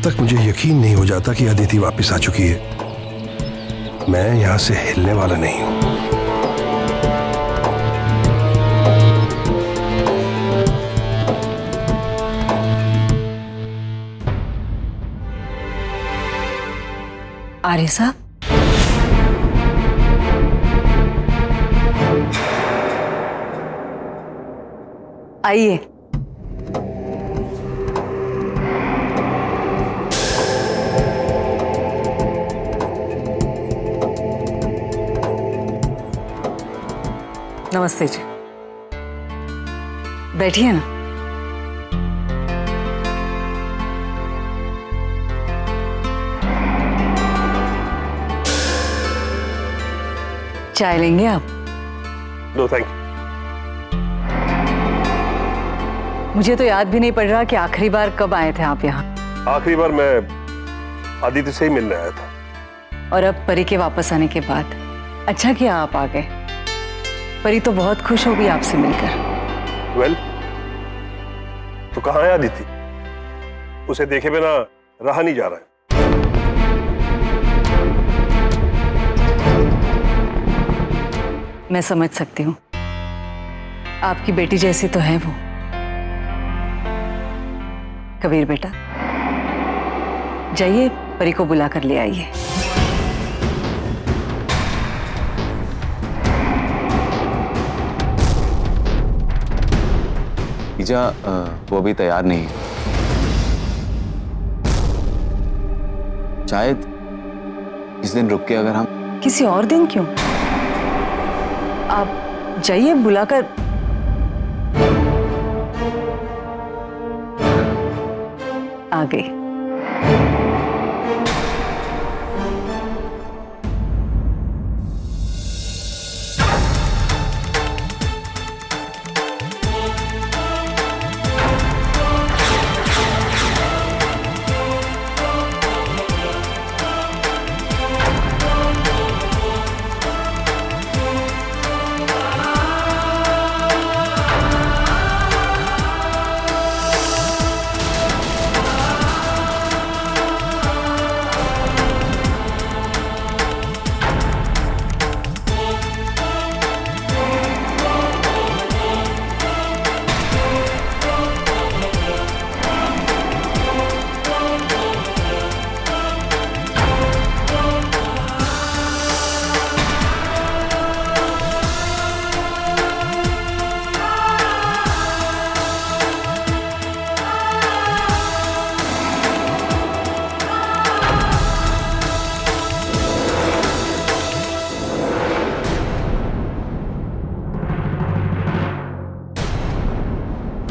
तक मुझे यकीन नहीं हो जाता कि अदिति वापस आ चुकी है, मैं यहां से हिलने वाला नहीं हूं। आर्य साहब, आइए। नमस्ते जी, बैठिए ना। चाय लेंगे आप? No thank you. मुझे तो याद भी नहीं पड़ रहा कि आखिरी बार कब आए थे आप यहाँ। आखिरी बार मैं आदित्य से ही मिलने आया था। और अब परी के वापस आने के बाद अच्छा किया आप आ गए। परी तो बहुत खुश होगी आपसे मिलकर। वेल, तो कहाँ है आदित्य? उसे देखे बिना रहा नहीं जा रहा है। मैं समझ सकती हूँ, आपकी बेटी जैसी तो है वो। कबीर बेटा, जाइए परी को बुला कर ले आइए। जीजा, वो अभी तैयार नहीं है। शायद इस दिन रुक के अगर हम किसी और दिन क्यों? आप जाइए बुलाकर। आ गई।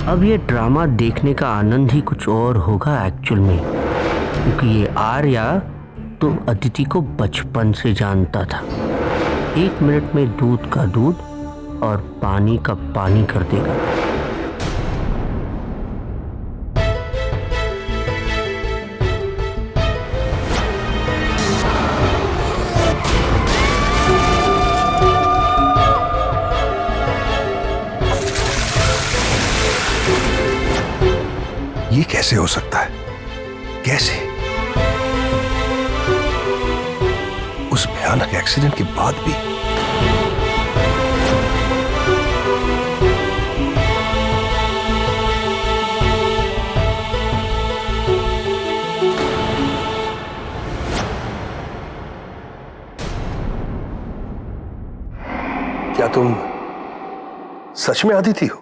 अब ये ड्रामा देखने का आनंद ही कुछ और होगा एक्चुअल में, क्योंकि ये आर्या तो अदिति को बचपन से जानता था। 1 मिनट में दूध का दूध और पानी का पानी कर देगा। ये कैसे हो सकता है? कैसे? उस भयानक एक्सीडेंट के बाद भी? क्या तुम सच में आदिति हो?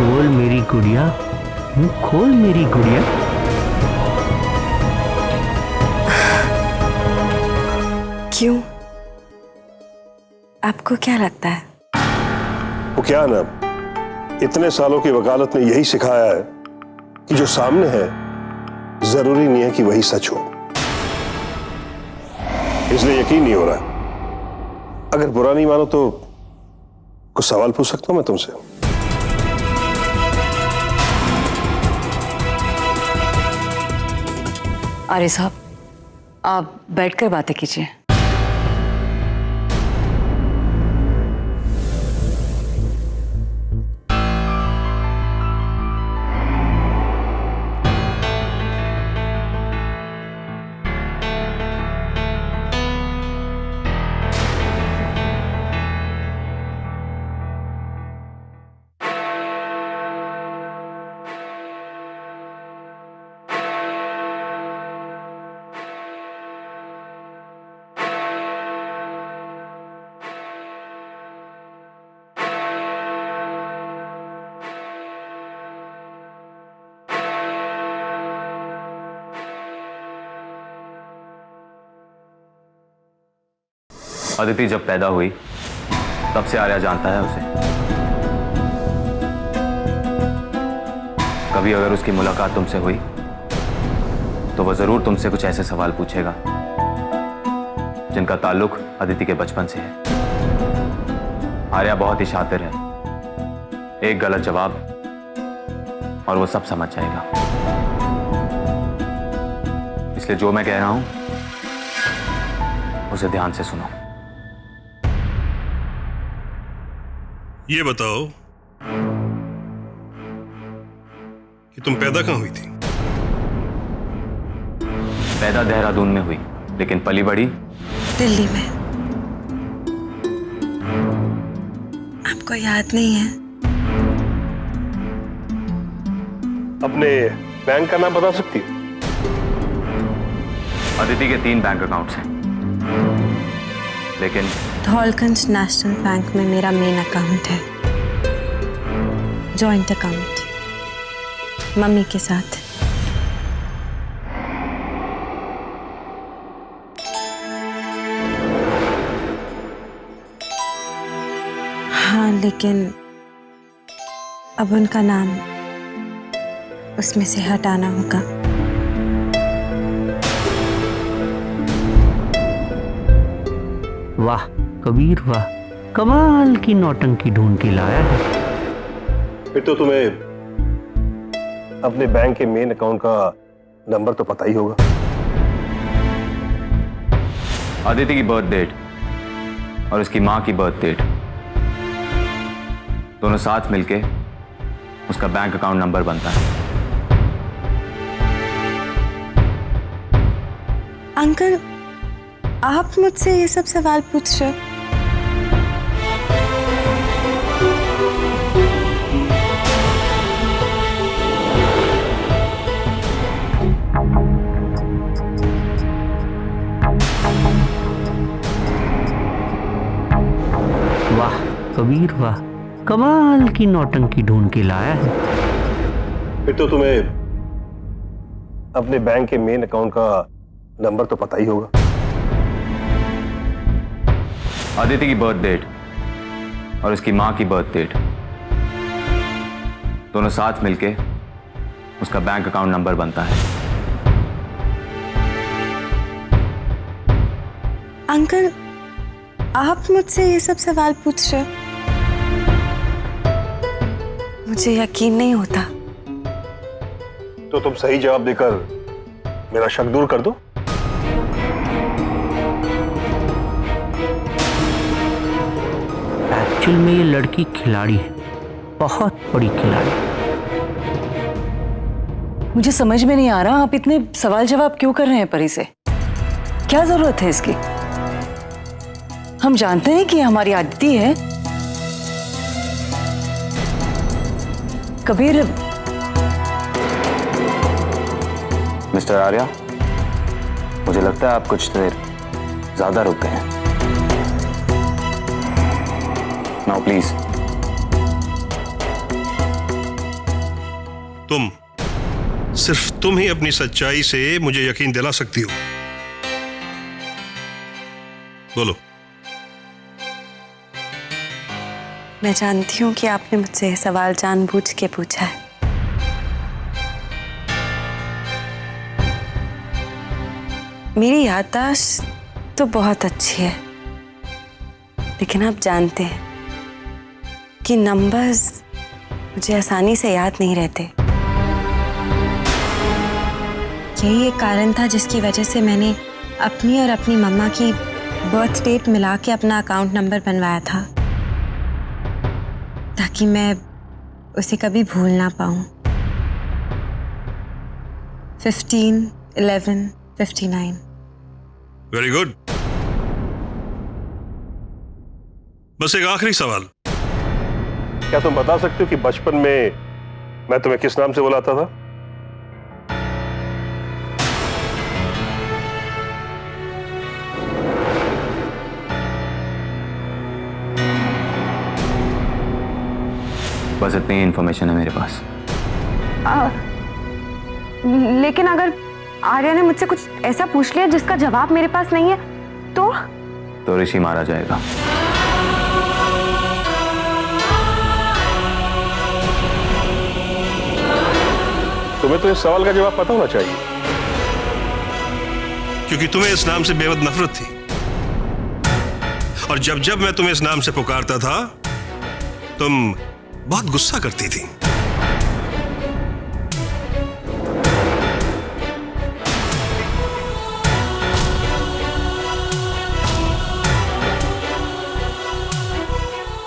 खोल मेरी गुड़िया, खोल मेरी गुड़िया। क्यों? आपको क्या लगता है? वो क्या ना, इतने सालों की वकालत में यही सिखाया है कि जो सामने है जरूरी नहीं है कि वही सच हो, इसलिए यकीन नहीं हो रहा। अगर बुरा नहीं मानो तो कुछ सवाल पूछ सकता हूं मैं तुमसे? आर्य साहब, आप बैठकर बातें कीजिए। अदिति जब पैदा हुई तब से आर्या जानता है उसे। कभी अगर उसकी मुलाकात तुमसे हुई तो वह जरूर तुमसे कुछ ऐसे सवाल पूछेगा जिनका ताल्लुक अदिति के बचपन से है। आर्या बहुत ही शातिर है, एक गलत जवाब और वो सब समझ जाएगा। इसलिए जो मैं कह रहा हूं उसे ध्यान से सुनो। ये बताओ कि तुम पैदा कहाँ हुई थी? पैदा देहरादून में हुई, लेकिन पली बड़ी दिल्ली में। आपको याद नहीं है? अपने बैंक का नाम बता सकती हो? अदिति के 3 बैंक अकाउंट्स हैं, लेकिन धौलगंज नेशनल बैंक में मेरा मेन अकाउंट है, जॉइंट अकाउंट, मम्मी के साथ। हाँ, लेकिन अब उनका नाम उसमें से हटाना होगा। वाह कबीर वाह, कमाल की नौटंकी ढूंढ के लाया है। फिर तो तुम्हें अपने बैंक के मेन अकाउंट का नंबर तो पता ही होगा। अदिति की बर्थ डेट और उसकी मां की बर्थ डेट दोनों साथ मिलके उसका बैंक अकाउंट नंबर बनता है। अंकल, आप मुझसे ये सब सवाल पूछ रहे हो? वाह कबीर वाह, कमाल की नौटंकी ढूंढ के लाया है। फिर तो तुम्हें अपने बैंक के मेन अकाउंट का नंबर तो पता ही होगा। अदिति की बर्थ डेट और उसकी मां की बर्थ डेट दोनों साथ मिलके उसका बैंक अकाउंट नंबर बनता है। अंकल, आप मुझसे ये सब सवाल पूछ रहे हो? मुझे यकीन नहीं होता। तो तुम सही जवाब देकर मेरा शक दूर कर दो। एक्चुअल में ये लड़की खिलाड़ी है, बहुत बड़ी खिलाड़ी। मुझे समझ में नहीं आ रहा आप इतने सवाल जवाब क्यों कर रहे हैं परी से? क्या जरूरत है इसकी? हम जानते हैं कि हमारी अदिति है। कबीर, मिस्टर आर्या, मुझे लगता है आप कुछ देर ज्यादा रुक गए हैं। Now please. सिर्फ तुम ही अपनी सच्चाई से मुझे यकीन दिला सकती हो। बोलो। मैं जानती हूँ कि आपने मुझसे ये सवाल जानबूझ के पूछा है। मेरी याददाश्त तो बहुत अच्छी है, लेकिन आप जानते हैं कि नंबर्स मुझे आसानी से याद नहीं रहते। यही एक कारण था जिसकी वजह से मैंने अपनी और अपनी मम्मा की बर्थ डेट मिला के अपना अकाउंट नंबर बनवाया था, ताकि मैं उसे कभी भूल ना पाऊं। 15, 11, 59। Very good. बस एक आखिरी सवाल, क्या तुम बता सकते हो कि बचपन में मैं तुम्हें किस नाम से बुलाता था? बस इतनी इंफॉर्मेशन है मेरे पास। लेकिन अगर आर्या ने मुझसे कुछ ऐसा पूछ लिया जिसका जवाब मेरे पास नहीं है तो? तो ऋषि मारा जाएगा। तुम्हें तो इस सवाल का जवाब पता होना चाहिए, क्योंकि तुम्हें इस नाम से बेहद नफरत थी, और जब जब मैं तुम्हें इस नाम से पुकारता था तुम बहुत गुस्सा करती थी।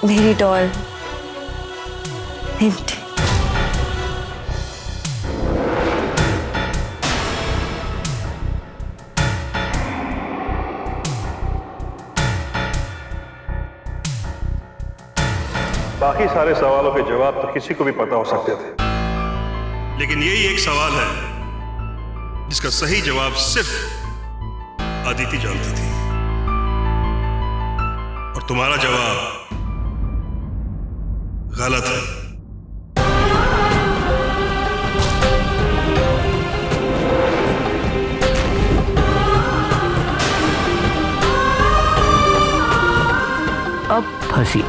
मेरी डॉल हिंट। बाकी सारे सवालों के जवाब तो किसी को भी पता हो सकते थे, लेकिन यही एक सवाल है जिसका सही जवाब सिर्फ अदिति जानती थी, और तुम्हारा जवाब गलत है। अब फंसी।